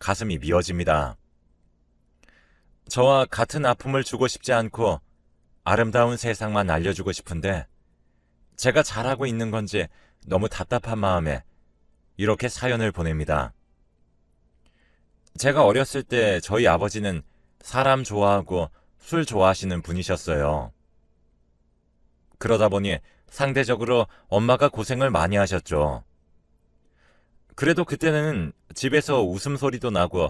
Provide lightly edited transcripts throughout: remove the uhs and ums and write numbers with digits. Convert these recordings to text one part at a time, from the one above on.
가슴이 미어집니다. 저와 같은 아픔을 주고 싶지 않고 아름다운 세상만 알려주고 싶은데 제가 잘하고 있는 건지 너무 답답한 마음에 이렇게 사연을 보냅니다. 제가 어렸을 때 저희 아버지는 사람 좋아하고 술 좋아하시는 분이셨어요. 그러다 보니 상대적으로 엄마가 고생을 많이 하셨죠. 그래도 그때는 집에서 웃음소리도 나고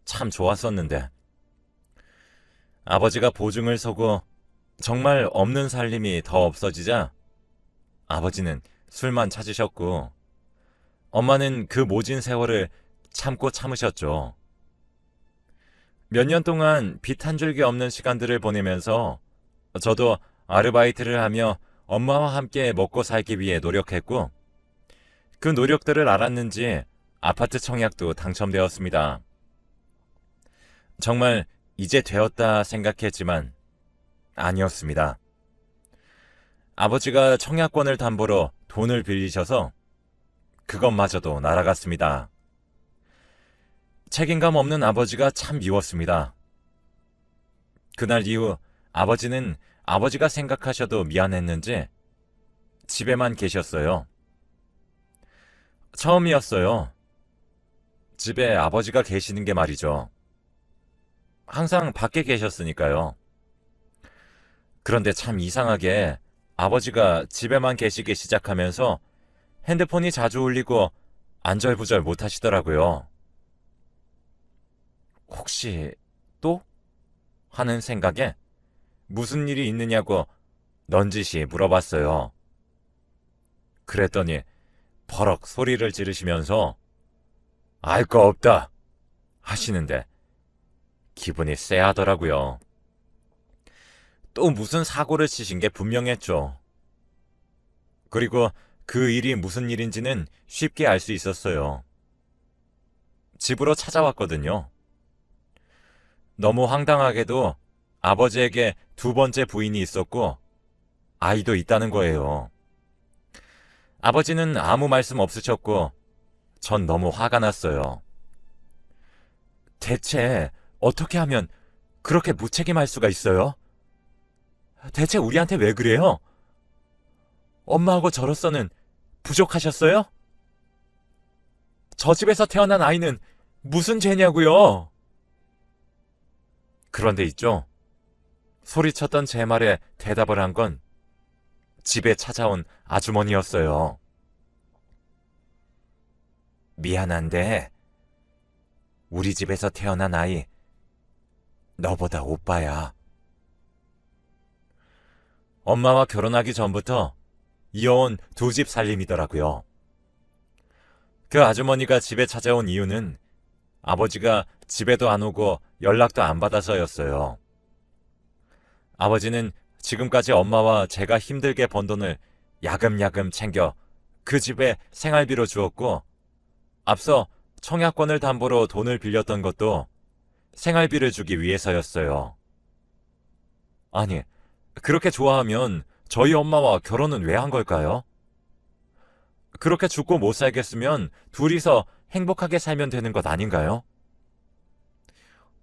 참 좋았었는데 아버지가 보증을 서고 정말 없는 살림이 더 없어지자 아버지는 술만 찾으셨고 엄마는 그 모진 세월을 참고 참으셨죠. 몇 년 동안 빛 한 줄기 없는 시간들을 보내면서 저도 아르바이트를 하며 엄마와 함께 먹고 살기 위해 노력했고 그 노력들을 알았는지 아파트 청약도 당첨되었습니다. 정말 이제 되었다 생각했지만 아니었습니다. 아버지가 청약권을 담보로 돈을 빌리셔서 그것마저도 날아갔습니다. 책임감 없는 아버지가 참 미웠습니다. 그날 이후 아버지는 아버지가 생각하셔도 미안했는지 집에만 계셨어요. 처음이었어요. 집에 아버지가 계시는 게 말이죠. 항상 밖에 계셨으니까요. 그런데 참 이상하게 아버지가 집에만 계시기 시작하면서 핸드폰이 자주 울리고 안절부절 못하시더라고요. 혹시 또? 하는 생각에 무슨 일이 있느냐고 넌지시 물어봤어요. 그랬더니 버럭 소리를 지르시면서 알 거 없다 하시는데 기분이 쎄하더라고요. 또 무슨 사고를 치신 게 분명했죠. 그리고 그 일이 무슨 일인지는 쉽게 알 수 있었어요. 집으로 찾아왔거든요. 너무 황당하게도 아버지에게 두 번째 부인이 있었고 아이도 있다는 거예요. 아버지는 아무 말씀 없으셨고 전 너무 화가 났어요. 대체 어떻게 하면 그렇게 무책임할 수가 있어요? 대체 우리한테 왜 그래요? 엄마하고 저로서는 부족하셨어요? 저 집에서 태어난 아이는 무슨 죄냐고요? 그런데 있죠. 소리쳤던 제 말에 대답을 한 건 집에 찾아온 아주머니였어요. 미안한데 우리 집에서 태어난 아이 너보다 오빠야. 엄마와 결혼하기 전부터 이어온 두 집 살림이더라고요. 그 아주머니가 집에 찾아온 이유는 아버지가 집에도 안 오고 연락도 안 받아서였어요. 아버지는 지금까지 엄마와 제가 힘들게 번 돈을 야금야금 챙겨 그 집에 생활비로 주었고 앞서 청약권을 담보로 돈을 빌렸던 것도 생활비를 주기 위해서였어요. 아니, 그렇게 좋아하면 저희 엄마와 결혼은 왜 한 걸까요? 그렇게 죽고 못 살겠으면 둘이서 행복하게 살면 되는 것 아닌가요?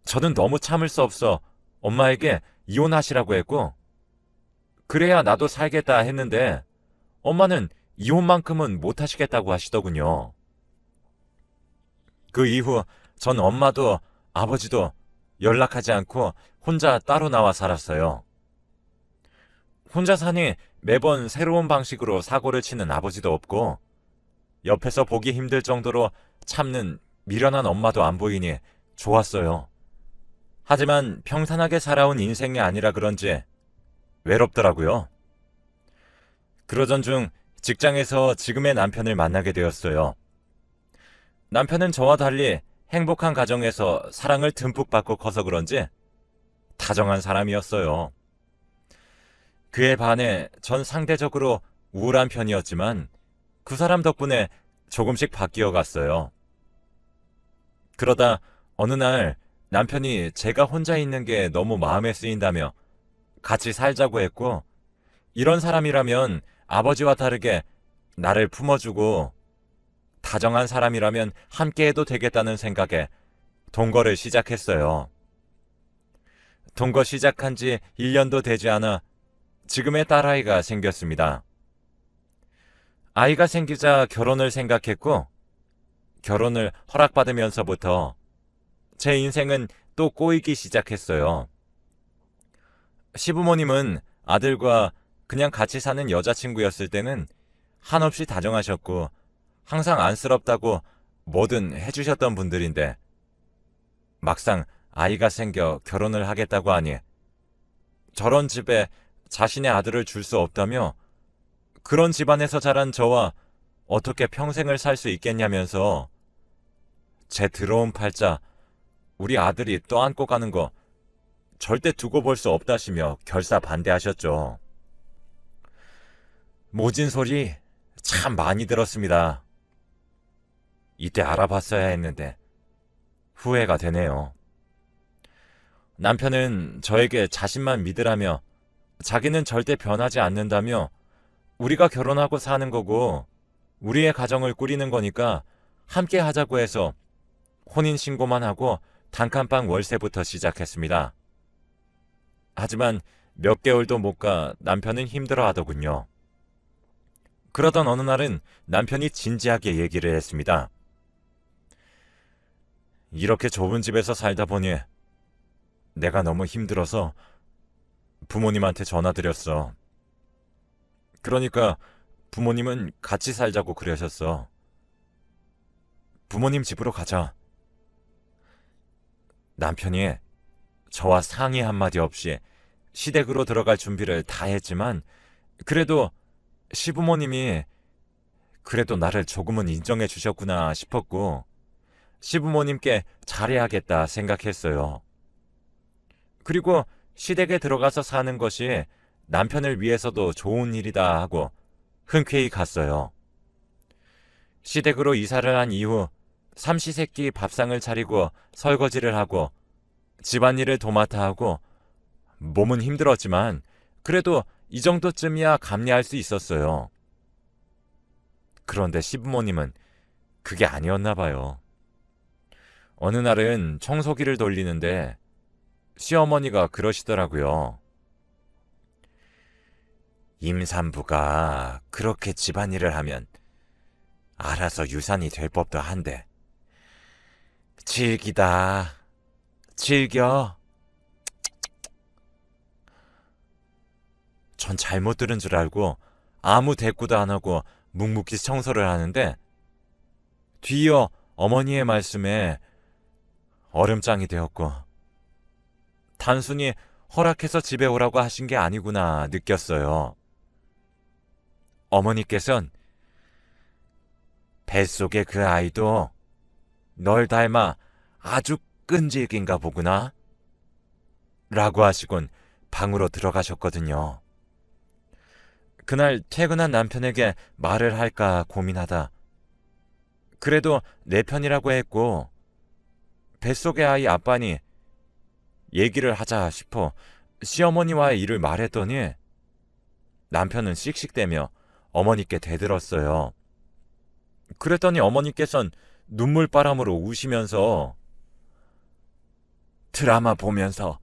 저는 너무 참을 수 없어 엄마에게 이혼하시라고 했고 그래야 나도 살겠다 했는데 엄마는 이혼만큼은 못 하시겠다고 하시더군요. 그 이후 전 엄마도 아버지도 연락하지 않고 혼자 따로 나와 살았어요. 혼자 사니 매번 새로운 방식으로 사고를 치는 아버지도 없고 옆에서 보기 힘들 정도로 참는 미련한 엄마도 안 보이니 좋았어요. 하지만 평탄하게 살아온 인생이 아니라 그런지 외롭더라고요. 그러던 중 직장에서 지금의 남편을 만나게 되었어요. 남편은 저와 달리 행복한 가정에서 사랑을 듬뿍 받고 커서 그런지 다정한 사람이었어요. 그에 반해 전 상대적으로 우울한 편이었지만 그 사람 덕분에 조금씩 바뀌어 갔어요. 그러다 어느 날 남편이 제가 혼자 있는 게 너무 마음에 쓰인다며 같이 살자고 했고 이런 사람이라면 아버지와 다르게 나를 품어주고 다정한 사람이라면 함께해도 되겠다는 생각에 동거를 시작했어요. 동거 시작한 지 1년도 되지 않아 지금의 딸아이가 생겼습니다. 아이가 생기자 결혼을 생각했고, 결혼을 허락받으면서부터 제 인생은 또 꼬이기 시작했어요. 시부모님은 아들과 그냥 같이 사는 여자친구였을 때는 한없이 다정하셨고 항상 안쓰럽다고 뭐든 해주셨던 분들인데, 막상 아이가 생겨 결혼을 하겠다고 하니 저런 집에 자신의 아들을 줄 수 없다며 그런 집안에서 자란 저와 어떻게 평생을 살 수 있겠냐면서 제 더러운 팔자 우리 아들이 떠안고 가는 거 절대 두고 볼 수 없다시며 결사 반대하셨죠. 모진 소리 참 많이 들었습니다. 이때 알아봤어야 했는데 후회가 되네요. 남편은 저에게 자신만 믿으라며 자기는 절대 변하지 않는다며 우리가 결혼하고 사는 거고 우리의 가정을 꾸리는 거니까 함께 하자고 해서 혼인신고만 하고 단칸방 월세부터 시작했습니다. 하지만 몇 개월도 못 가 남편은 힘들어 하더군요. 그러던 어느 날은 남편이 진지하게 얘기를 했습니다. 이렇게 좁은 집에서 살다 보니 내가 너무 힘들어서 부모님한테 전화드렸어. 그러니까 부모님은 같이 살자고 그러셨어. 부모님 집으로 가자. 남편이 저와 상의 한마디 없이 시댁으로 들어갈 준비를 다 했지만 그래도 시부모님이 그래도 나를 조금은 인정해 주셨구나 싶었고 시부모님께 잘해야겠다 생각했어요. 그리고 시댁에 들어가서 사는 것이 남편을 위해서도 좋은 일이다 하고 흔쾌히 갔어요. 시댁으로 이사를 한 이후 삼시세끼 밥상을 차리고 설거지를 하고 집안일을 도맡아 하고 몸은 힘들었지만 그래도 이 정도쯤이야 감내할 수 있었어요. 그런데 시부모님은 그게 아니었나 봐요. 어느 날은 청소기를 돌리는데 시어머니가 그러시더라고요. 임산부가 그렇게 집안일을 하면 알아서 유산이 될 법도 한데 즐기다 즐겨. 전 잘못 들은 줄 알고 아무 대꾸도 안 하고 묵묵히 청소를 하는데 뒤이어 어머니의 말씀에 얼음장이 되었고 단순히 허락해서 집에 오라고 하신 게 아니구나 느꼈어요. 어머니께선 뱃속의 그 아이도 널 닮아 아주 끈질긴가 보구나 라고 하시곤 방으로 들어가셨거든요. 그날 퇴근한 남편에게 말을 할까 고민하다 그래도 내 편이라고 했고 뱃속의 아이 아빠니 얘기를 하자 싶어 시어머니와의 일을 말했더니 남편은 씩씩대며 어머니께 대들었어요. 그랬더니 어머니께선 눈물바람으로 우시면서 드라마 보면서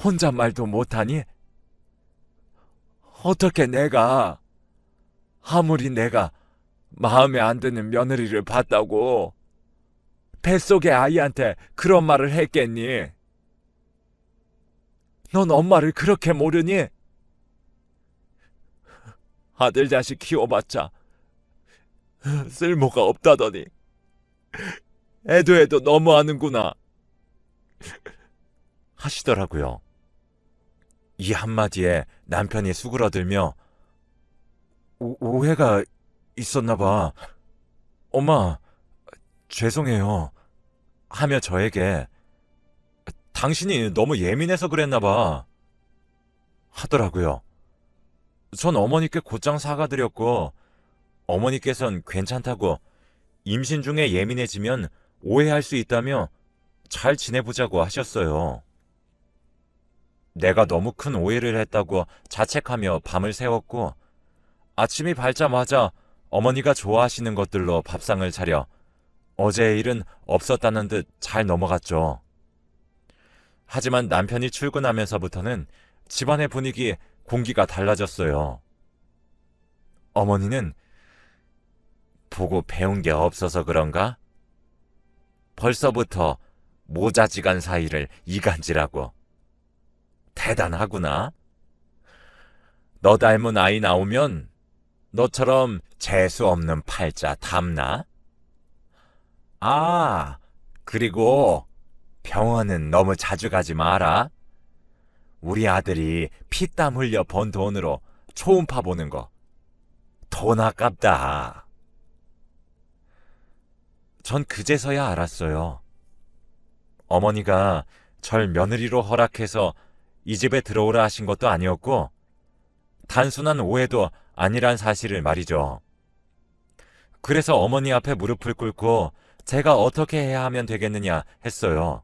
혼잣말도 못하니? 어떻게 내가 아무리 내가 마음에 안 드는 며느리를 봤다고 뱃속의 아이한테 그런 말을 했겠니? 넌 엄마를 그렇게 모르니? 아들 자식 키워봤자 쓸모가 없다더니 애도 너무하는구나 하시더라고요. 이 한마디에 남편이 수그러들며 오해가 있었나 봐. 엄마 죄송해요 하며 저에게 당신이 너무 예민해서 그랬나 봐 하더라고요. 전 어머니께 곧장 사과드렸고 어머니께선 괜찮다고 임신 중에 예민해지면 오해할 수 있다며 잘 지내보자고 하셨어요. 내가 너무 큰 오해를 했다고 자책하며 밤을 새웠고 아침이 밝자마자 어머니가 좋아하시는 것들로 밥상을 차려 어제의 일은 없었다는 듯 잘 넘어갔죠. 하지만 남편이 출근하면서부터는 집안의 분위기, 공기가 달라졌어요. 어머니는 보고 배운 게 없어서 그런가? 벌써부터 모자지간 사이를 이간질하고. 대단하구나. 너 닮은 아이 나오면 너처럼 재수 없는 팔자 닮나? 아, 그리고 병원은 너무 자주 가지 마라. 우리 아들이 피땀 흘려 번 돈으로 초음파 보는 거 돈 아깝다. 전 그제서야 알았어요. 어머니가 절 며느리로 허락해서 이 집에 들어오라 하신 것도 아니었고 단순한 오해도 아니란 사실을 말이죠. 그래서 어머니 앞에 무릎을 꿇고 제가 어떻게 해야 하면 되겠느냐 했어요.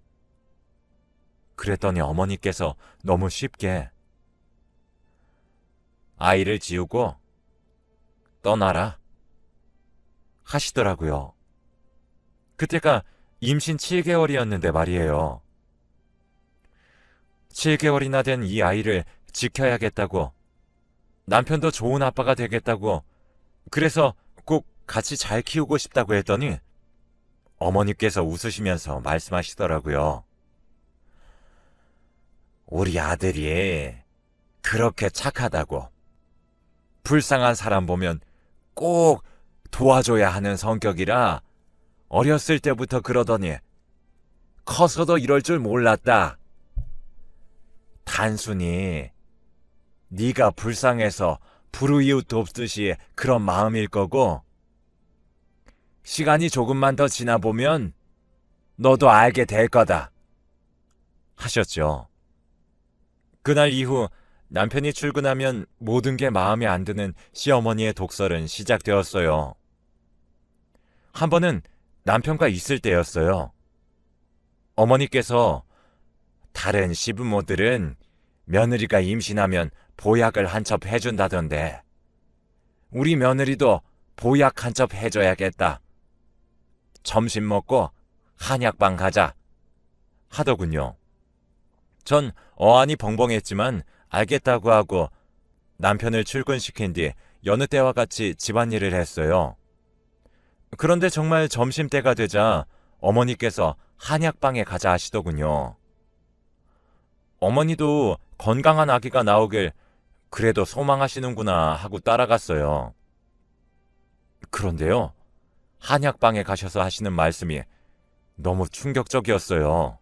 그랬더니 어머니께서 너무 쉽게 아이를 지우고 떠나라 하시더라고요. 그때가 임신 7개월이었는데 말이에요. 7개월이나 된 이 아이를 지켜야겠다고, 남편도 좋은 아빠가 되겠다고, 그래서 꼭 같이 잘 키우고 싶다고 했더니 어머니께서 웃으시면서 말씀하시더라고요. 우리 아들이 그렇게 착하다고, 불쌍한 사람 보면 꼭 도와줘야 하는 성격이라 어렸을 때부터 그러더니 커서도 이럴 줄 몰랐다. 단순히 네가 불쌍해서 불우이웃 돕듯이 그런 마음일 거고, 시간이 조금만 더 지나보면 너도 알게 될 거다 하셨죠. 그날 이후 남편이 출근하면 모든 게 마음에 안 드는 시어머니의 독설은 시작되었어요. 한 번은 남편과 있을 때였어요. 어머니께서 다른 시부모들은 며느리가 임신하면 보약을 한 첩 해준다던데 우리 며느리도 보약 한 첩 해줘야겠다. 점심 먹고 한약방 가자 하더군요. 전 어안이 벙벙했지만 알겠다고 하고 남편을 출근시킨 뒤 여느 때와 같이 집안일을 했어요. 그런데 정말 점심때가 되자 어머니께서 한약방에 가자 하시더군요. 어머니도 건강한 아기가 나오길 그래도 소망하시는구나 하고 따라갔어요. 그런데요, 한약방에 가셔서 하시는 말씀이 너무 충격적이었어요.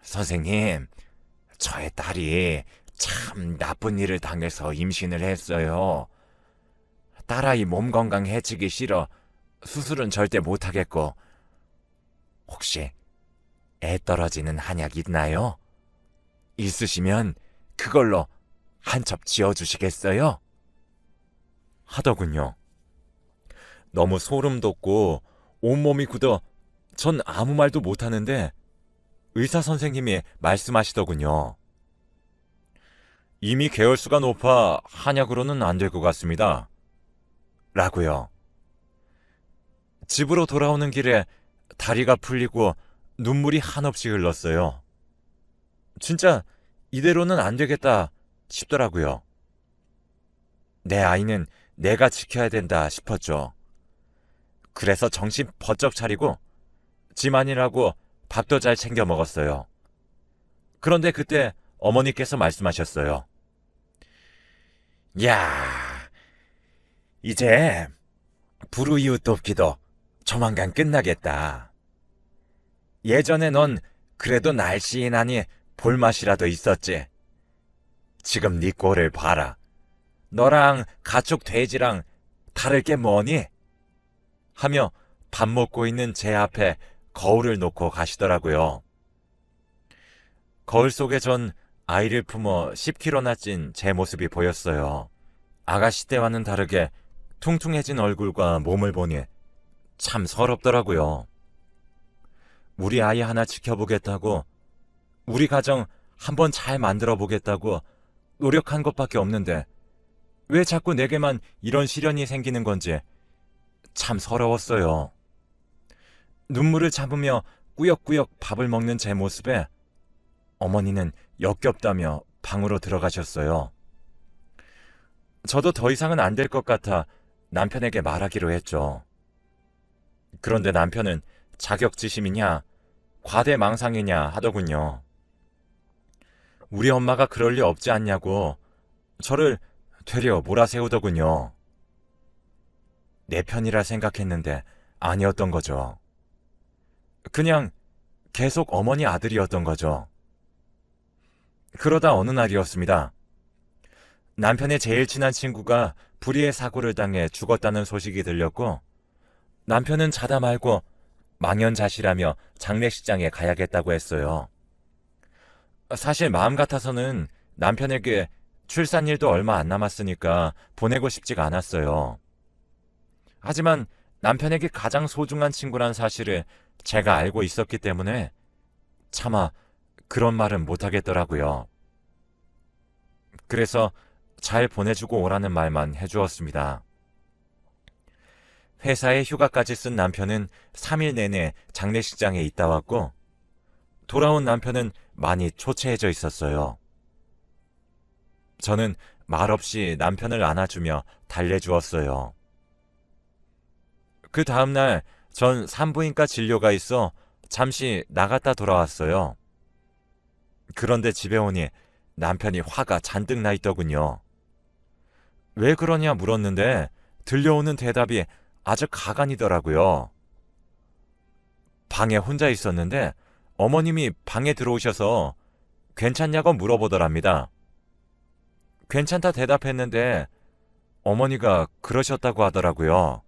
선생님, 저의 딸이 참 나쁜 일을 당해서 임신을 했어요. 딸아이 몸 건강 해치기 싫어 수술은 절대 못하겠고, 혹시 애 떨어지는 한약 있나요? 있으시면 그걸로 한 첩 지어주시겠어요? 하더군요. 너무 소름 돋고 온몸이 굳어 전 아무 말도 못하는데 의사 선생님이 말씀하시더군요. 이미 계열수가 높아 한약으로는 안 될 것 같습니다. 라고요. 집으로 돌아오는 길에 다리가 풀리고 눈물이 한없이 흘렀어요. 진짜 이대로는 안 되겠다 싶더라고요. 내 아이는 내가 지켜야 된다 싶었죠. 그래서 정신 번쩍 차리고 집안일하고 밥도 잘 챙겨 먹었어요. 그런데 그때 어머니께서 말씀하셨어요. 야, 이제 불우이웃 돕기도 조만간 끝나겠다. 예전에 넌 그래도 날씬하니 볼맛이라도 있었지. 지금 네 꼴을 봐라. 너랑 가축 돼지랑 다를 게 뭐니? 하며 밥 먹고 있는 제 앞에 거울을 놓고 가시더라고요. 거울 속에 전 아이를 품어 10kg나 찐 제 모습이 보였어요. 아가씨 때와는 다르게 퉁퉁해진 얼굴과 몸을 보니 참 서럽더라고요. 우리 아이 하나 지켜보겠다고, 우리 가정 한번 잘 만들어 보겠다고 노력한 것밖에 없는데 왜 자꾸 내게만 이런 시련이 생기는 건지 참 서러웠어요. 눈물을 참으며 꾸역꾸역 밥을 먹는 제 모습에 어머니는 역겹다며 방으로 들어가셨어요. 저도 더 이상은 안 될 것 같아 남편에게 말하기로 했죠. 그런데 남편은 자격지심이냐, 과대망상이냐 하더군요. 우리 엄마가 그럴 리 없지 않냐고 저를 되려 몰아세우더군요. 내 편이라 생각했는데 아니었던 거죠. 그냥 계속 어머니 아들이었던 거죠. 그러다 어느 날이었습니다. 남편의 제일 친한 친구가 불의의 사고를 당해 죽었다는 소식이 들렸고 남편은 자다 말고 망연자실하며 장례식장에 가야겠다고 했어요. 사실 마음 같아서는 남편에게 출산일도 얼마 안 남았으니까 보내고 싶지가 않았어요. 하지만 남편에게 가장 소중한 친구란 사실을 제가 알고 있었기 때문에 차마 그런 말은 못하겠더라고요. 그래서 잘 보내주고 오라는 말만 해주었습니다. 회사에 휴가까지 쓴 남편은 3일 내내 장례식장에 있다 왔고 돌아온 남편은 많이 초췌해져 있었어요. 저는 말없이 남편을 안아주며 달래주었어요. 그 다음날 전 산부인과 진료가 있어 잠시 나갔다 돌아왔어요. 그런데 집에 오니 남편이 화가 잔뜩 나 있더군요. 왜 그러냐 물었는데 들려오는 대답이 아주 가관이더라고요. 방에 혼자 있었는데 어머님이 방에 들어오셔서 괜찮냐고 물어보더랍니다. 괜찮다 대답했는데 어머니가 그러셨다고 하더라고요.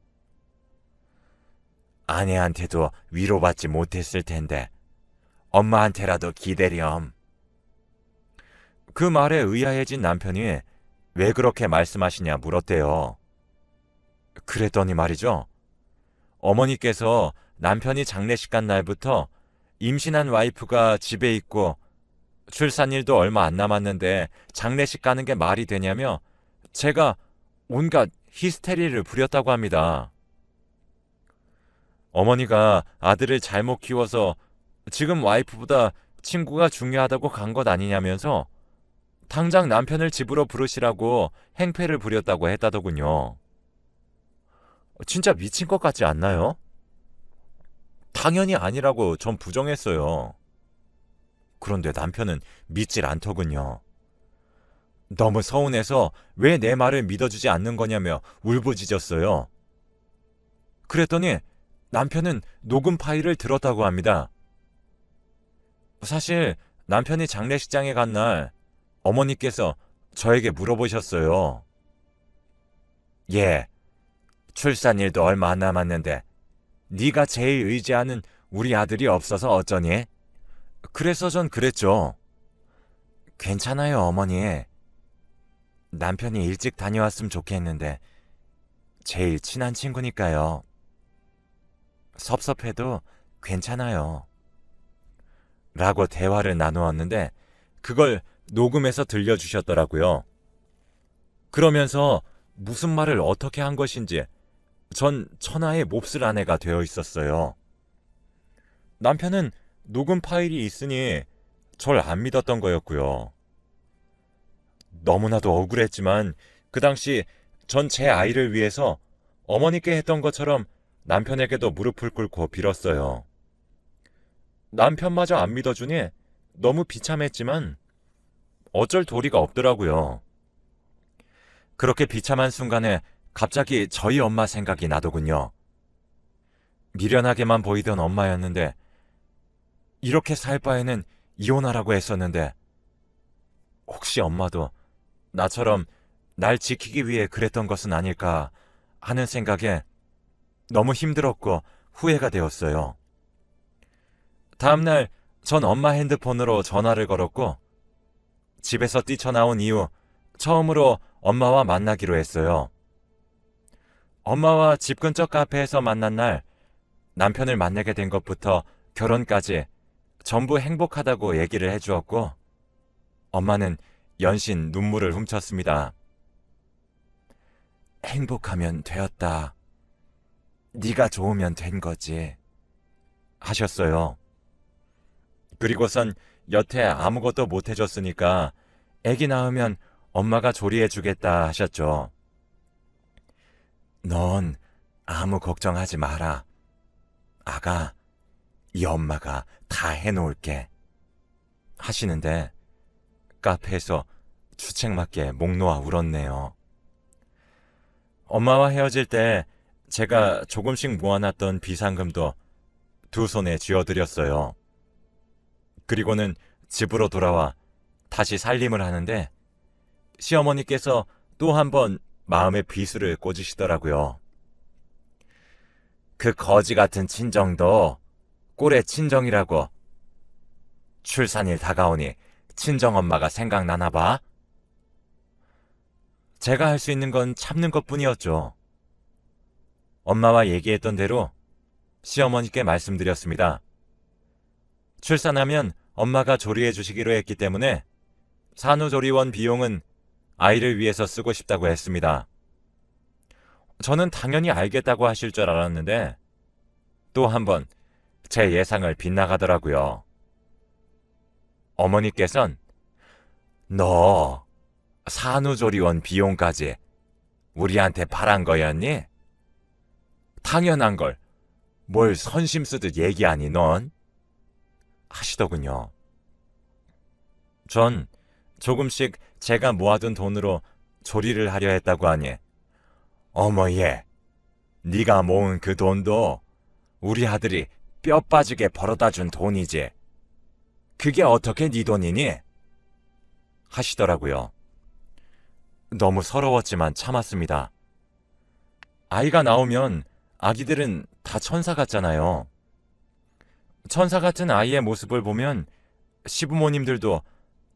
아내한테도 위로받지 못했을 텐데 엄마한테라도 기대렴. 그 말에 의아해진 남편이 왜 그렇게 말씀하시냐 물었대요. 그랬더니 말이죠. 어머니께서 남편이 장례식 간 날부터 임신한 와이프가 집에 있고 출산일도 얼마 안 남았는데 장례식 가는 게 말이 되냐며 제가 온갖 히스테리를 부렸다고 합니다. 어머니가 아들을 잘못 키워서 지금 와이프보다 친구가 중요하다고 간 것 아니냐면서 당장 남편을 집으로 부르시라고 행패를 부렸다고 했다더군요. 진짜 미친 것 같지 않나요? 당연히 아니라고 전 부정했어요. 그런데 남편은 믿질 않더군요. 너무 서운해서 왜 내 말을 믿어주지 않는 거냐며 울부짖었어요. 그랬더니 남편은 녹음 파일을 들었다고 합니다. 사실 남편이 장례식장에 간 날 어머니께서 저에게 물어보셨어요. 예, 출산일도 얼마 안 남았는데 네가 제일 의지하는 우리 아들이 없어서 어쩌니? 그래서 전 그랬죠. 괜찮아요, 어머니. 남편이 일찍 다녀왔으면 좋겠는데 제일 친한 친구니까요. 섭섭해도 괜찮아요. 라고 대화를 나누었는데 그걸 녹음해서 들려주셨더라고요. 그러면서 무슨 말을 어떻게 한 것인지 전 천하의 몹쓸 아내가 되어 있었어요. 남편은 녹음 파일이 있으니 절 안 믿었던 거였고요. 너무나도 억울했지만 그 당시 전 제 아이를 위해서 어머니께 했던 것처럼 남편에게도 무릎을 꿇고 빌었어요. 남편마저 안 믿어주니 너무 비참했지만 어쩔 도리가 없더라고요. 그렇게 비참한 순간에 갑자기 저희 엄마 생각이 나더군요. 미련하게만 보이던 엄마였는데 이렇게 살 바에는 이혼하라고 했었는데 혹시 엄마도 나처럼 날 지키기 위해 그랬던 것은 아닐까 하는 생각에 너무 힘들었고 후회가 되었어요. 다음날 전 엄마 핸드폰으로 전화를 걸었고 집에서 뛰쳐나온 이후 처음으로 엄마와 만나기로 했어요. 엄마와 집 근처 카페에서 만난 날 남편을 만나게 된 것부터 결혼까지 전부 행복하다고 얘기를 해주었고 엄마는 연신 눈물을 훔쳤습니다. 행복하면 되었다. 네가 좋으면 된 거지. 하셨어요. 그리고선 여태 아무것도 못 해줬으니까 애기 낳으면 엄마가 조리해주겠다 하셨죠. 넌 아무 걱정하지 마라. 아가, 이 엄마가 다 해놓을게. 하시는데 카페에서 주책맞게 목 놓아 울었네요. 엄마와 헤어질 때 제가 조금씩 모아놨던 비상금도 두 손에 쥐어드렸어요. 그리고는 집으로 돌아와 다시 살림을 하는데 시어머니께서 또 한 번 마음의 비수를 꽂으시더라고요. 그 거지 같은 친정도 꼴의 친정이라고. 출산일 다가오니 친정엄마가 생각나나 봐. 제가 할 수 있는 건 참는 것뿐이었죠. 엄마와 얘기했던 대로 시어머니께 말씀드렸습니다. 출산하면 엄마가 조리해 주시기로 했기 때문에 산후조리원 비용은 아이를 위해서 쓰고 싶다고 했습니다. 저는 당연히 알겠다고 하실 줄 알았는데 또 한 번 제 예상을 빗나가더라고요. 어머니께선 너 산후조리원 비용까지 우리한테 바란 거였니? 당연한 걸 뭘 선심 쓰듯 얘기하니 넌? 하시더군요. 전 조금씩 제가 모아둔 돈으로 조리를 하려 했다고 하니 어머 얘, 네가 모은 그 돈도 우리 아들이 뼈 빠지게 벌어다 준 돈이지. 그게 어떻게 네 돈이니? 하시더라고요. 너무 서러웠지만 참았습니다. 아이가 나오면 아기들은 다 천사 같잖아요. 천사 같은 아이의 모습을 보면 시부모님들도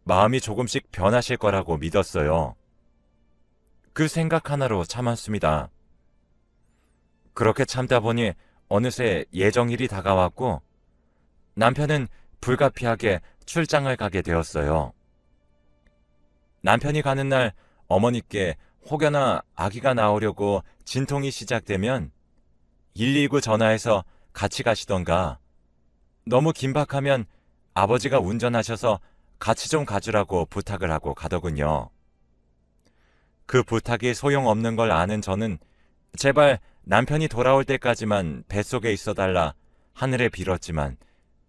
마음이 조금씩 변하실 거라고 믿었어요. 그 생각 하나로 참았습니다. 그렇게 참다 보니 어느새 예정일이 다가왔고 남편은 불가피하게 출장을 가게 되었어요. 남편이 가는 날 어머니께 혹여나 아기가 나오려고 진통이 시작되면 119 전화해서 같이 가시던가 너무 긴박하면 아버지가 운전하셔서 같이 좀 가주라고 부탁을 하고 가더군요. 그 부탁이 소용없는 걸 아는 저는 제발 남편이 돌아올 때까지만 뱃속에 있어달라 하늘에 빌었지만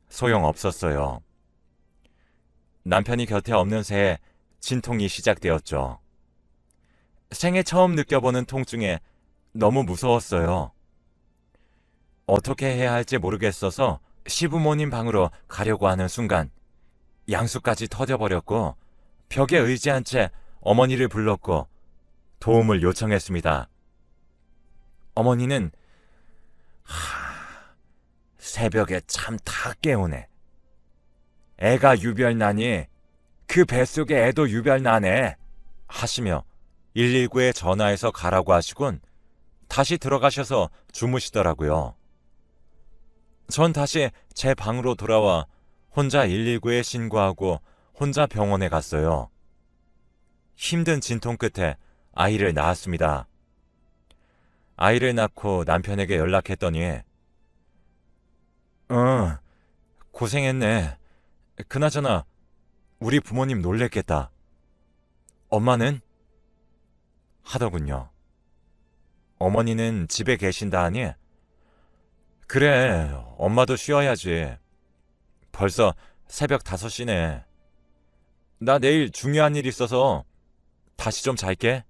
소용없었어요. 남편이 곁에 없는 새에 진통이 시작되었죠. 생애 처음 느껴보는 통증에 너무 무서웠어요. 어떻게 해야 할지 모르겠어서 시부모님 방으로 가려고 하는 순간 양수까지 터져버렸고 벽에 의지한 채 어머니를 불렀고 도움을 요청했습니다. 어머니는 새벽에 참 다 깨우네. 애가 유별나니 그 뱃속에 애도 유별나네 하시며 119에 전화해서 가라고 하시곤 다시 들어가셔서 주무시더라고요. 전 다시 제 방으로 돌아와 혼자 119에 신고하고 혼자 병원에 갔어요. 힘든 진통 끝에 아이를 낳았습니다. 아이를 낳고 남편에게 연락했더니 고생했네. 그나저나 우리 부모님 놀랬겠다. 엄마는? 하더군요. 어머니는 집에 계신다 하니 그래, 엄마도 쉬어야지. 벌써 새벽 5시네. 나 내일 중요한 일 있어서 다시 좀 잘게.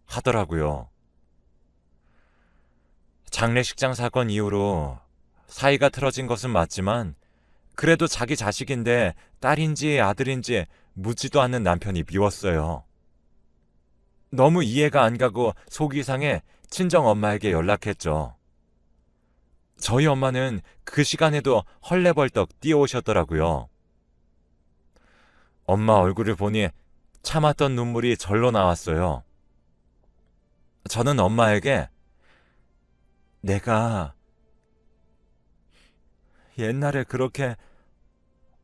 하더라고요. 장례식장 사건 이후로 사이가 틀어진 것은 맞지만 그래도 자기 자식인데 딸인지 아들인지 묻지도 않는 남편이 미웠어요. 너무 이해가 안 가고 속이 상해 친정 엄마에게 연락했죠. 저희 엄마는 그 시간에도 헐레벌떡 뛰어오셨더라고요. 엄마 얼굴을 보니 참았던 눈물이 절로 나왔어요. 저는 엄마에게 내가 옛날에 그렇게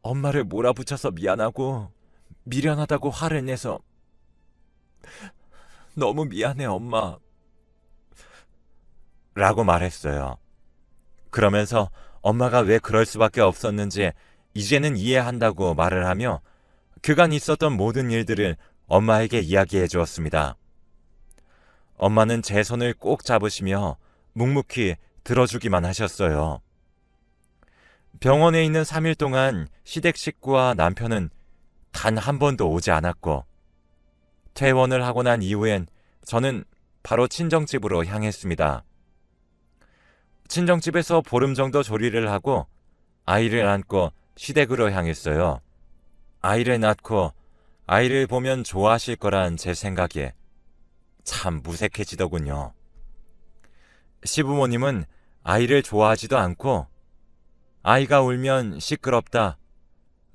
엄마를 몰아붙여서 미안하고 미련하다고 화를 내서 너무 미안해 엄마 라고 말했어요. 그러면서 엄마가 왜 그럴 수밖에 없었는지 이제는 이해한다고 말을 하며 그간 있었던 모든 일들을 엄마에게 이야기해 주었습니다. 엄마는 제 손을 꼭 잡으시며 묵묵히 들어주기만 하셨어요. 병원에 있는 3일 동안 시댁 식구와 남편은 단 한 번도 오지 않았고, 퇴원을 하고 난 이후엔 저는 바로 친정집으로 향했습니다. 친정집에서 보름 정도 조리를 하고 아이를 안고 시댁으로 향했어요. 아이를 낳고 아이를 보면 좋아하실 거란 제 생각에 참 무색해지더군요. 시부모님은 아이를 좋아하지도 않고 아이가 울면 시끄럽다,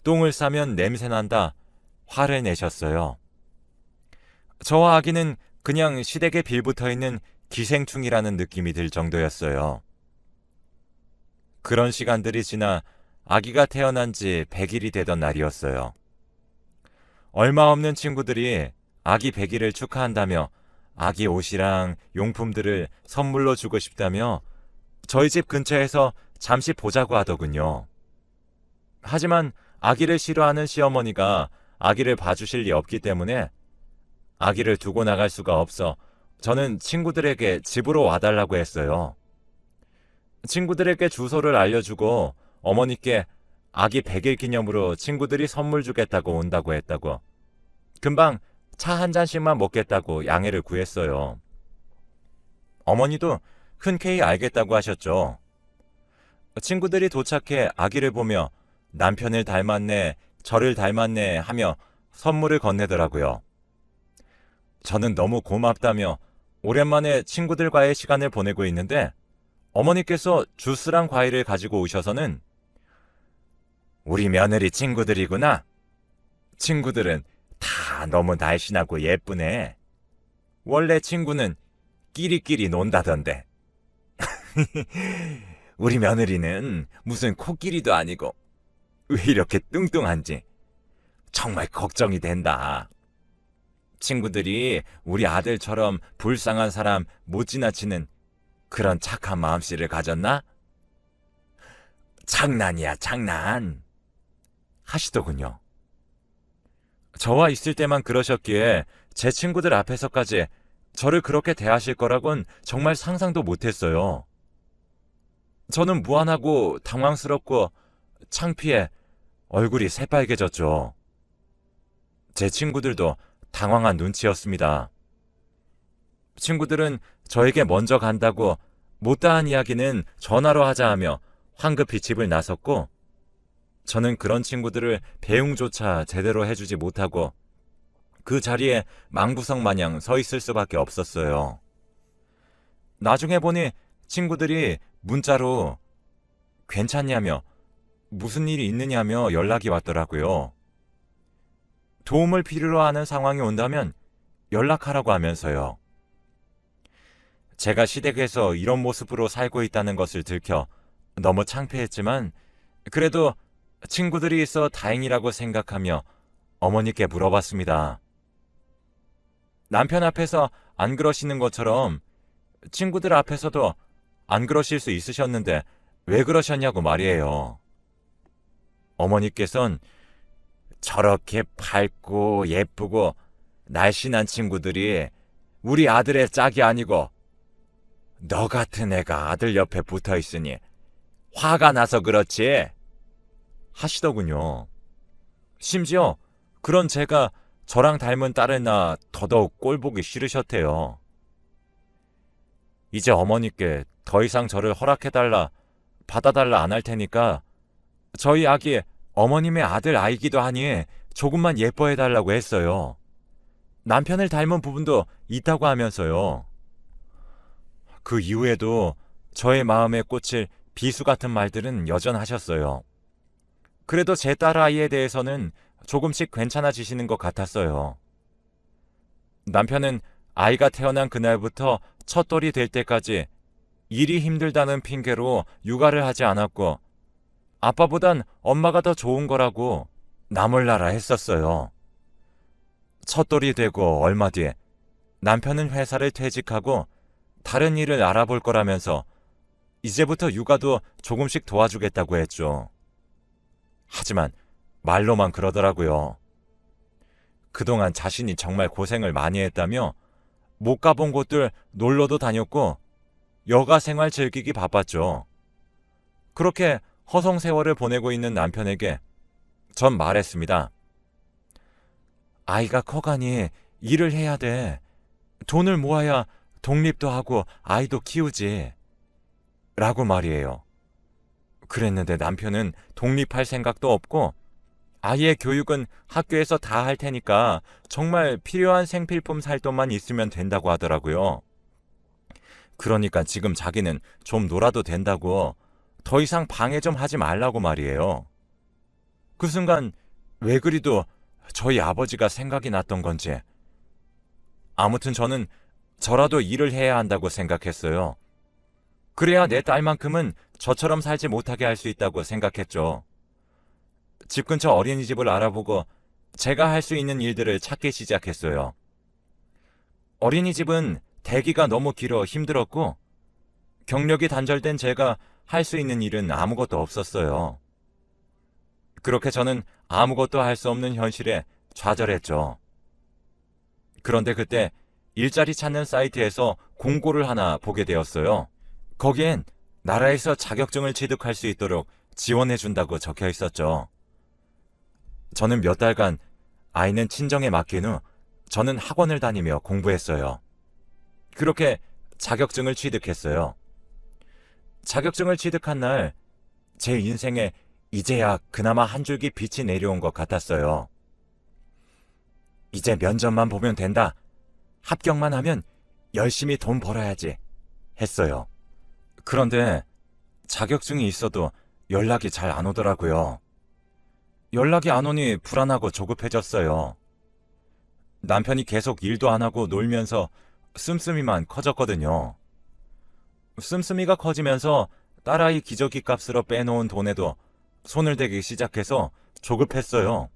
똥을 싸면 냄새난다, 화를 내셨어요. 저와 아기는 그냥 시댁에 빌붙어 있는 기생충이라는 느낌이 들 정도였어요. 그런 시간들이 지나 아기가 태어난 지 100일이 되던 날이었어요. 얼마 없는 친구들이 아기 100일을 축하한다며 아기 옷이랑 용품들을 선물로 주고 싶다며 저희 집 근처에서 잠시 보자고 하더군요. 하지만 아기를 싫어하는 시어머니가 아기를 봐주실 리 없기 때문에 아기를 두고 나갈 수가 없어 저는 친구들에게 집으로 와달라고 했어요. 친구들에게 주소를 알려주고 어머니께 아기 100일 기념으로 친구들이 선물 주겠다고 온다고 했다고, 금방 차 한 잔씩만 먹겠다고 양해를 구했어요. 어머니도 흔쾌히 알겠다고 하셨죠. 친구들이 도착해 아기를 보며 남편을 닮았네, 저를 닮았네 하며 선물을 건네더라고요. 저는 너무 고맙다며 오랜만에 친구들과의 시간을 보내고 있는데 어머니께서 주스랑 과일을 가지고 오셔서는 우리 며느리 친구들이구나. 친구들은 다 너무 날씬하고 예쁘네. 원래 친구는 끼리끼리 논다던데. 우리 며느리는 무슨 코끼리도 아니고 왜 이렇게 뚱뚱한지 정말 걱정이 된다. 친구들이 우리 아들처럼 불쌍한 사람 못 지나치는 그런 착한 마음씨를 가졌나? 장난이야, 장난. 하시더군요. 저와 있을 때만 그러셨기에 제 친구들 앞에서까지 저를 그렇게 대하실 거라곤 정말 상상도 못했어요. 저는 무안하고 당황스럽고 창피해 얼굴이 새빨개졌죠. 제 친구들도 당황한 눈치였습니다. 친구들은 저에게 먼저 간다고 못다한 이야기는 전화로 하자 하며 황급히 집을 나섰고, 저는 그런 친구들을 배웅조차 제대로 해주지 못하고 그 자리에 망부성 마냥 서 있을 수밖에 없었어요. 나중에 보니 친구들이 문자로 괜찮냐며 무슨 일이 있느냐며 연락이 왔더라고요. 도움을 필요로 하는 상황이 온다면 연락하라고 하면서요. 제가 시댁에서 이런 모습으로 살고 있다는 것을 들켜 너무 창피했지만 그래도 친구들이 있어 다행이라고 생각하며 어머니께 물어봤습니다. 남편 앞에서 안 그러시는 것처럼 친구들 앞에서도 안 그러실 수 있으셨는데 왜 그러셨냐고 말이에요. 어머니께선 저렇게 밝고 예쁘고 날씬한 친구들이 우리 아들의 짝이 아니고 너 같은 애가 아들 옆에 붙어 있으니 화가 나서 그렇지 하시더군요. 심지어 그런 제가 저랑 닮은 딸을 낳아 더더욱 꼴보기 싫으셨대요. 이제 어머니께 더 이상 저를 허락해달라, 받아달라 안 할 테니까 저희 아기 어머님의 아들 아이기도 하니 조금만 예뻐해달라고 했어요. 남편을 닮은 부분도 있다고 하면서요. 그 이후에도 저의 마음에 꽂힐 비수 같은 말들은 여전하셨어요. 그래도 제 딸아이에 대해서는 조금씩 괜찮아지시는 것 같았어요. 남편은 아이가 태어난 그날부터 첫돌이 될 때까지 일이 힘들다는 핑계로 육아를 하지 않았고 아빠보단 엄마가 더 좋은 거라고 나몰라라 했었어요. 첫돌이 되고 얼마 뒤에 남편은 회사를 퇴직하고 다른 일을 알아볼 거라면서 이제부터 육아도 조금씩 도와주겠다고 했죠. 하지만 말로만 그러더라고요. 그동안 자신이 정말 고생을 많이 했다며 못 가본 곳들 놀러도 다녔고 여가 생활 즐기기 바빴죠. 그렇게 허송세월을 보내고 있는 남편에게 전 말했습니다. 아이가 커가니 일을 해야 돼. 돈을 모아야 독립도 하고 아이도 키우지. 라고 말이에요. 그랬는데 남편은 독립할 생각도 없고 아이의 교육은 학교에서 다 할 테니까 정말 필요한 생필품 살 돈만 있으면 된다고 하더라고요. 그러니까 지금 자기는 좀 놀아도 된다고 더 이상 방해 좀 하지 말라고 말이에요. 그 순간 왜 그리도 저희 아버지가 생각이 났던 건지 아무튼 저는 저라도 일을 해야 한다고 생각했어요. 그래야 내 딸만큼은 저처럼 살지 못하게 할 수 있다고 생각했죠. 집 근처 어린이집을 알아보고 제가 할 수 있는 일들을 찾기 시작했어요. 어린이집은 대기가 너무 길어 힘들었고 경력이 단절된 제가 할 수 있는 일은 아무것도 없었어요. 그렇게 저는 아무것도 할 수 없는 현실에 좌절했죠. 그런데 그때 일자리 찾는 사이트에서 공고를 하나 보게 되었어요. 거기엔 나라에서 자격증을 취득할 수 있도록 지원해준다고 적혀 있었죠. 저는 몇 달간 아이는 친정에 맡긴 후 저는 학원을 다니며 공부했어요. 그렇게 자격증을 취득했어요. 자격증을 취득한 날 제 인생에 이제야 그나마 한 줄기 빛이 내려온 것 같았어요. 이제 면접만 보면 된다. 합격만 하면 열심히 돈 벌어야지. 했어요. 그런데 자격증이 있어도 연락이 잘 안 오더라고요. 연락이 안 오니 불안하고 조급해졌어요. 남편이 계속 일도 안 하고 놀면서 씀씀이만 커졌거든요. 씀씀이가 커지면서 딸아이 기저귀 값으로 빼놓은 돈에도 손을 대기 시작해서 조급했어요.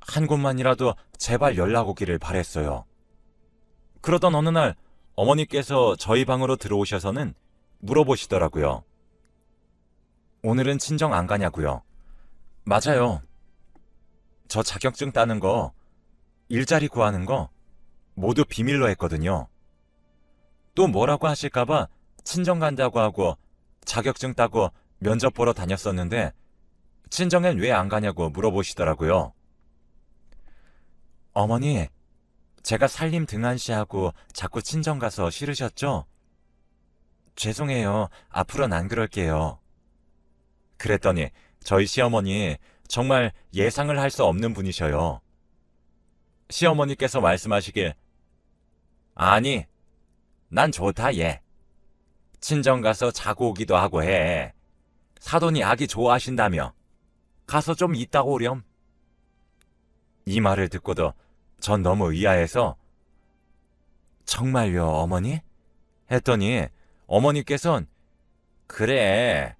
한 곳만이라도 제발 연락 오기를 바랬어요. 그러던 어느 날 어머니께서 저희 방으로 들어오셔서는 물어보시더라고요. 오늘은 친정 안 가냐고요. 맞아요. 저 자격증 따는 거, 일자리 구하는 거 모두 비밀로 했거든요. 또 뭐라고 하실까봐 친정 간다고 하고 자격증 따고 면접 보러 다녔었는데 친정엔 왜 안 가냐고 물어보시더라고요. 어머니, 제가 살림 등한시하고 자꾸 친정 가서 싫으셨죠? 죄송해요. 앞으로는 안 그럴게요. 그랬더니 저희 시어머니 정말 예상을 할 수 없는 분이셔요. 시어머니께서 말씀하시길 아니, 난 좋다 얘. 친정 가서 자고 오기도 하고 해. 사돈이 아기 좋아하신다며. 가서 좀 있다고 오렴. 이 말을 듣고도 전 너무 의아해서 정말요 어머니? 했더니 어머니께선 그래,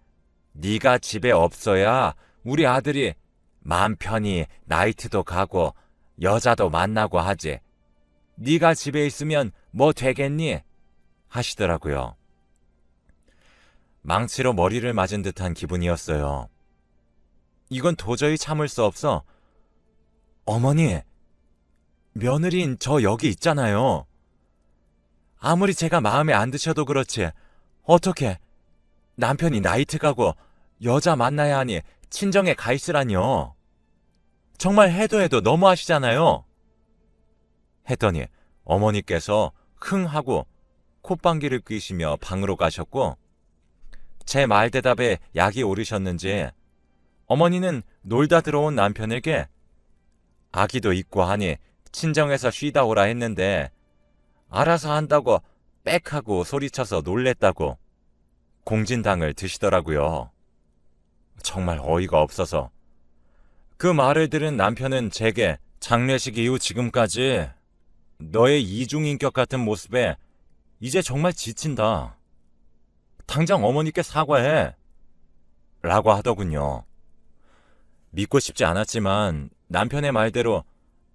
네가 집에 없어야 우리 아들이 맘 편히 나이트도 가고 여자도 만나고 하지. 네가 집에 있으면 뭐 되겠니? 하시더라고요. 망치로 머리를 맞은 듯한 기분이었어요. 이건 도저히 참을 수 없어 어머니, 며느리인 저 여기 있잖아요. 아무리 제가 마음에 안 드셔도 그렇지 어떻게 남편이 나이트 가고 여자 만나야 하니 친정에 가 있으라뇨. 정말 해도 너무하시잖아요. 했더니 어머니께서 흥 하고 콧방귀를 뀌시며 방으로 가셨고 제 말 대답에 약이 오르셨는지 어머니는 놀다 들어온 남편에게 아기도 있고 하니 친정에서 쉬다 오라 했는데 알아서 한다고 빽하고 소리쳐서 놀랬다고 공진당을 드시더라고요. 정말 어이가 없어서. 그 말을 들은 남편은 제게 장례식 이후 지금까지 너의 이중인격 같은 모습에 이제 정말 지친다. 당장 어머니께 사과해. 라고 하더군요. 믿고 싶지 않았지만 남편의 말대로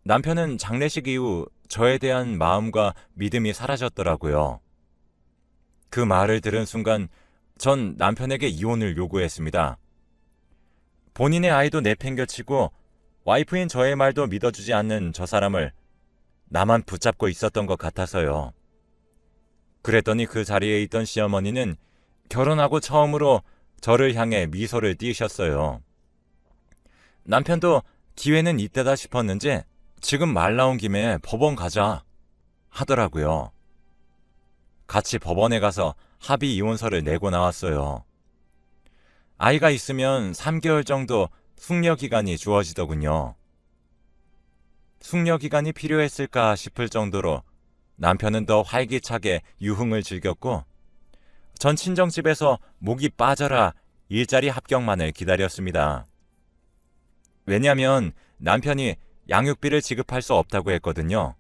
남편은 장례식 이후 저에 대한 마음과 믿음이 사라졌더라고요. 그 말을 들은 순간 전 남편에게 이혼을 요구했습니다. 본인의 아이도 내팽겨치고 와이프인 저의 말도 믿어주지 않는 저 사람을 나만 붙잡고 있었던 것 같아서요. 그랬더니 그 자리에 있던 시어머니는 결혼하고 처음으로 저를 향해 미소를 띄우셨어요. 남편도 기회는 이때다 싶었는지 지금 말 나온 김에 법원 가자 하더라고요. 같이 법원에 가서 합의 이혼서를 내고 나왔어요. 아이가 있으면 3개월 정도 숙려기간이 주어지더군요. 숙려기간이 필요했을까 싶을 정도로 남편은 더 활기차게 유흥을 즐겼고 전 친정집에서 목이 빠져라 일자리 합격만을 기다렸습니다. 왜냐하면 남편이 양육비를 지급할 수 없다고 했거든요.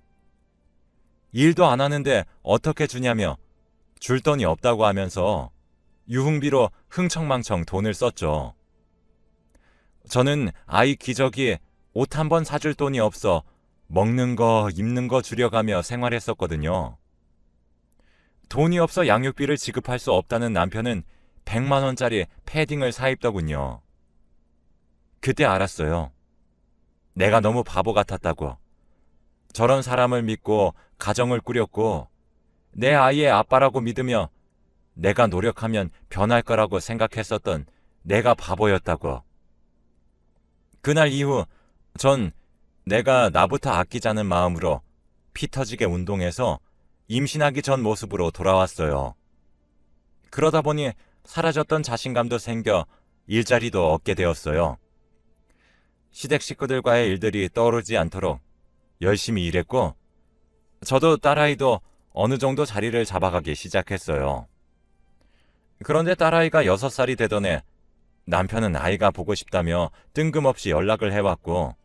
일도 안 하는데 어떻게 주냐며 줄 돈이 없다고 하면서 유흥비로 흥청망청 돈을 썼죠. 저는 아이 기저귀에 옷 한 번 사줄 돈이 없어 먹는 거, 입는 거 줄여가며 생활했었거든요. 돈이 없어 양육비를 지급할 수 없다는 남편은 100만 원짜리 패딩을 사입더군요. 그때 알았어요. 내가 너무 바보 같았다고. 저런 사람을 믿고 가정을 꾸렸고 내 아이의 아빠라고 믿으며 내가 노력하면 변할 거라고 생각했었던 내가 바보였다고. 그날 이후 전 내가 나부터 아끼자는 마음으로 피 터지게 운동해서 임신하기 전 모습으로 돌아왔어요. 그러다 보니 사라졌던 자신감도 생겨 일자리도 얻게 되었어요. 시댁 식구들과의 일들이 떠오르지 않도록 열심히 일했고 저도 딸아이도 어느 정도 자리를 잡아가기 시작했어요. 그런데 딸아이가 6살이 되던 해 남편은 아이가 보고 싶다며 뜬금없이 연락을 해왔고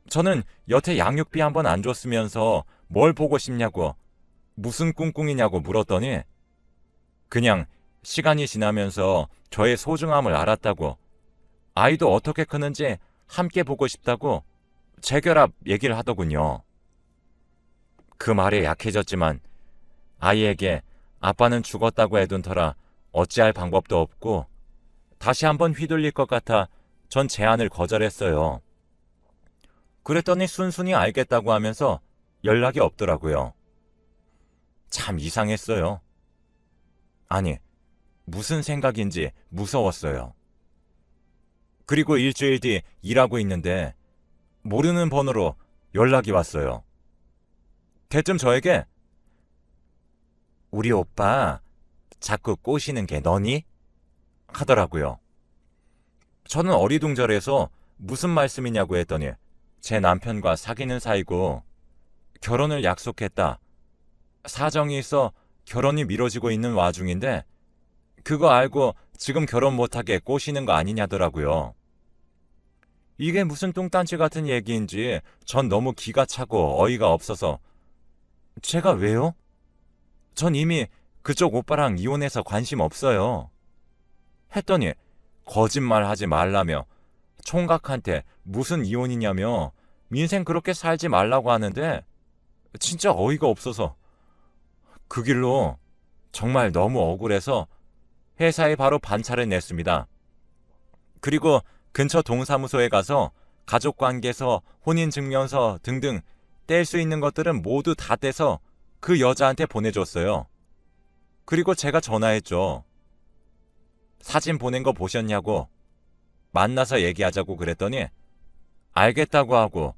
저는 여태 양육비 한 번 안 줬으면서 뭘 보고 싶냐고 무슨 꿍꿍이냐고 물었더니 그냥 시간이 지나면서 저의 소중함을 알았다고 아이도 어떻게 크는지 함께 보고 싶다고 재결합 얘기를 하더군요. 그 말에 약해졌지만 아이에게 아빠는 죽었다고 해둔 터라 어찌할 방법도 없고 다시 한번 휘둘릴 것 같아 전 제안을 거절했어요. 그랬더니 순순히 알겠다고 하면서 연락이 없더라고요. 참 이상했어요. 아니, 무슨 생각인지 무서웠어요. 그리고 일주일 뒤 일하고 있는데 모르는 번호로 연락이 왔어요. 대뜸 저에게 우리 오빠 자꾸 꼬시는 게 너니? 하더라고요. 저는 어리둥절해서 무슨 말씀이냐고 했더니 제 남편과 사귀는 사이고 결혼을 약속했다. 사정이 있어 결혼이 미뤄지고 있는 와중인데 그거 알고 지금 결혼 못하게 꼬시는 거 아니냐더라고요. 이게 무슨 뚱딴지 같은 얘기인지 전 너무 기가 차고 어이가 없어서 제가 왜요? 전 이미 그쪽 오빠랑 이혼해서 관심 없어요. 했더니 거짓말하지 말라며 총각한테 무슨 이혼이냐며 민생 그렇게 살지 말라고 하는데 진짜 어이가 없어서 그 길로 정말 너무 억울해서 회사에 바로 반차를 냈습니다. 그리고 근처 동사무소에 가서 가족관계서, 혼인증명서 등등 뗄 수 있는 것들은 모두 다 떼서 그 여자한테 보내줬어요. 그리고 제가 전화했죠. 사진 보낸 거 보셨냐고 만나서 얘기하자고 그랬더니 알겠다고 하고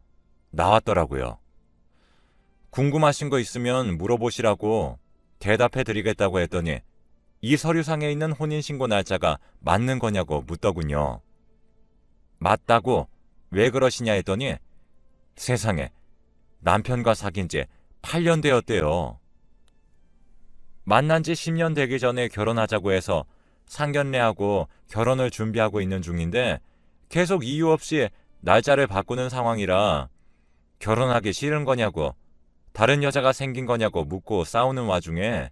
나왔더라고요. 궁금하신 거 있으면 물어보시라고 대답해 드리겠다고 했더니 이 서류상에 있는 혼인신고 날짜가 맞는 거냐고 묻더군요. 맞다고 왜 그러시냐 했더니 세상에 남편과 사귄 지 8년 되었대요. 만난 지 10년 되기 전에 결혼하자고 해서 상견례하고 결혼을 준비하고 있는 중인데 계속 이유 없이 날짜를 바꾸는 상황이라 결혼하기 싫은 거냐고 다른 여자가 생긴 거냐고 묻고 싸우는 와중에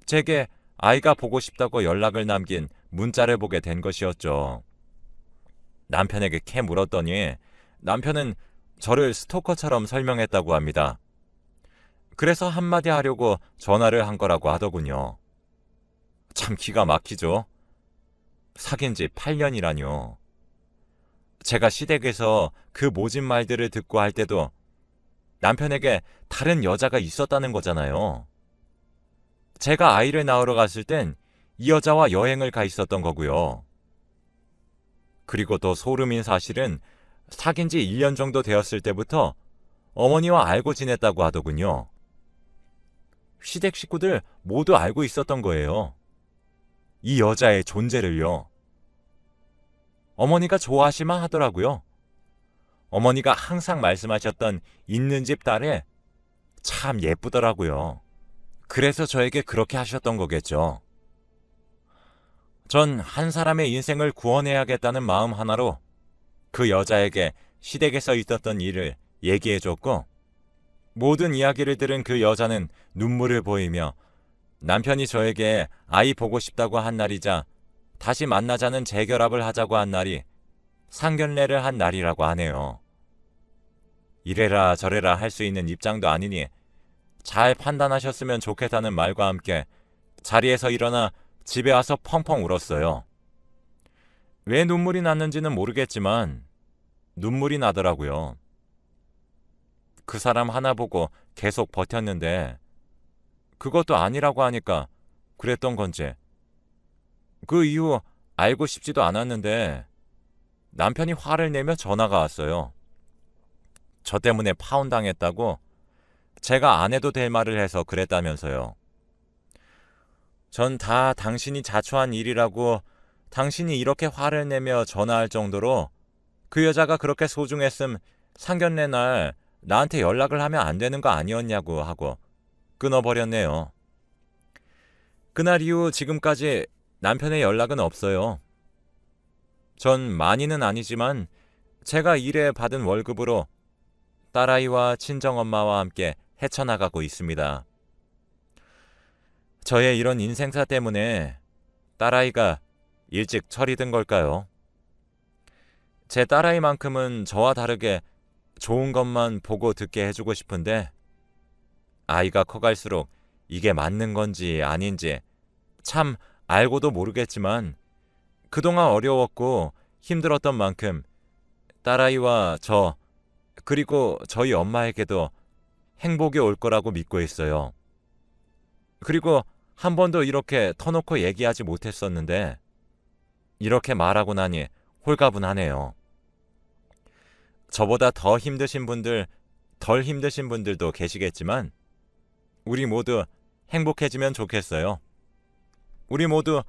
제게 아이가 보고 싶다고 연락을 남긴 문자를 보게 된 것이었죠. 남편에게 캐 물었더니 남편은 저를 스토커처럼 설명했다고 합니다. 그래서 한마디 하려고 전화를 한 거라고 하더군요. 참 기가 막히죠. 사귄 지 8년이라뇨. 제가 시댁에서 그 모진 말들을 듣고 할 때도 남편에게 다른 여자가 있었다는 거잖아요. 제가 아이를 낳으러 갔을 땐 이 여자와 여행을 가 있었던 거고요. 그리고 또 소름인 사실은 사귄 지 1년 정도 되었을 때부터 어머니와 알고 지냈다고 하더군요. 시댁 식구들 모두 알고 있었던 거예요. 이 여자의 존재를요. 어머니가 좋아하실만 하더라고요. 어머니가 항상 말씀하셨던 있는 집 딸에 참 예쁘더라고요. 그래서 저에게 그렇게 하셨던 거겠죠. 전 한 사람의 인생을 구원해야겠다는 마음 하나로 그 여자에게 시댁에서 있었던 일을 얘기해줬고, 모든 이야기를 들은 그 여자는 눈물을 보이며 남편이 저에게 아이 보고 싶다고 한 날이자 다시 만나자는 재결합을 하자고 한 날이 상견례를 한 날이라고 하네요. 이래라 저래라 할 수 있는 입장도 아니니 잘 판단하셨으면 좋겠다는 말과 함께 자리에서 일어나 집에 와서 펑펑 울었어요. 왜 눈물이 났는지는 모르겠지만 눈물이 나더라고요. 그 사람 하나 보고 계속 버텼는데 그것도 아니라고 하니까 그랬던 건지, 그 이후 알고 싶지도 않았는데 남편이 화를 내며 전화가 왔어요. 저 때문에 파혼당했다고 제가 안 해도 될 말을 해서 그랬다면서요. 전 다 당신이 자초한 일이라고, 당신이 이렇게 화를 내며 전화할 정도로 그 여자가 그렇게 소중했음 상견례 날 나한테 연락을 하면 안 되는 거 아니었냐고 하고 끊어버렸네요. 그날 이후 지금까지 남편의 연락은 없어요. 전 많이는 아니지만 제가 일해 받은 월급으로 딸아이와 친정엄마와 함께 헤쳐나가고 있습니다. 저의 이런 인생사 때문에 딸아이가 일찍 철이 든 걸까요? 제 딸아이만큼은 저와 다르게 좋은 것만 보고 듣게 해주고 싶은데 아이가 커갈수록 이게 맞는 건지 아닌지 참 알고도 모르겠지만 그동안 어려웠고 힘들었던 만큼 딸아이와 저, 그리고 저희 엄마에게도 행복이 올 거라고 믿고 있어요. 그리고 한 번도 이렇게 터놓고 얘기하지 못했었는데 이렇게 말하고 나니 홀가분하네요. 저보다 더 힘드신 분들, 덜 힘드신 분들도 계시겠지만 우리 모두 행복해지면 좋겠어요. 우리 모두